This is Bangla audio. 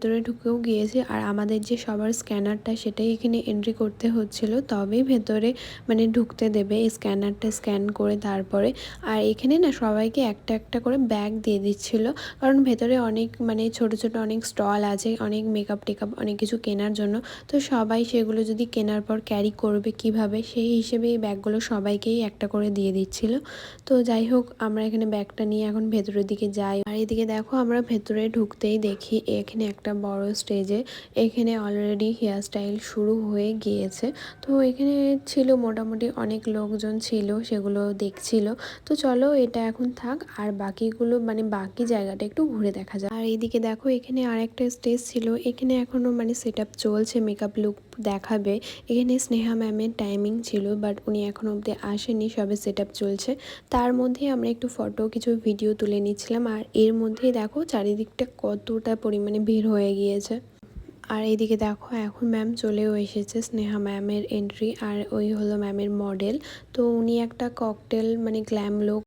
ভেতরে ঢুকেও গিয়েছি আর আমাদের যে সবার স্ক্যানারটা সেটাই এখানে এন্ট্রি করতে হচ্ছিল, তবেই ভেতরে মানে ঢুকতে দেবে। এই স্ক্যানারটা স্ক্যান করে তারপরে। আর এখানে না সবাইকে একটা একটা করে ব্যাগ দিয়ে দিচ্ছিল, কারণ ভেতরে অনেক মানে ছোট ছোট অনেক স্টল আছে, অনেক মেকআপ টেকআপ অনেক কিছু কেনার জন্য। তো সবাই সেগুলো যদি কেনার পর ক্যারি করবে কিভাবে, সেই হিসেবে এই ব্যাগগুলো সবাইকেই একটা করে দিয়ে দিচ্ছিল। তো যাই হোক, আমরা এখানে ব্যাগটা নিয়ে এখন ভেতরের দিকে যাই। আর এদিকে দেখো, আমরা ভেতরে ঢুকতেই দেখি এখানে একটা বড় স্টেজে এখানে অলরেডি হেয়ার স্টাইল শুরু হয়ে গিয়েছে। তো এখানে ছিল মোটামুটি অনেক লোকজন ছিল, সেগুলো দেখছিল। তো চলো এটা এখন থাক, আর বাকিগুলো মানে বাকি জায়গাটা একটু ঘুরে দেখা যায়। আর এইদিকে দেখো, এখানে আরেকটা স্টেজ ছিল, এখানে এখনো মানে সেট আপ চলছে, মেকআপ লুক দেখাবে। এখানে স্নেহা ম্যামের টাইমিং ছিল, বাট উনি এখনো অব্দি আসেনি, সবে সেট আপ চলছে। তার মধ্যে আমরা একটু ফটো কিছু ভিডিও তুলে নিচ্ছিলাম। আর এর মধ্যেই দেখো চারিদিকটা কতটা পরিমাণে ভিড় হয়ে গিয়েছে। আর এইদিকে দেখো, এখন ম্যাম চলেও এসেছে, স্নেহা ম্যামের এন্ট্রি। আর ওই হলো ম্যামের মডেল। তো উনি একটা ককটেল মানে গ্ল্যাম লুক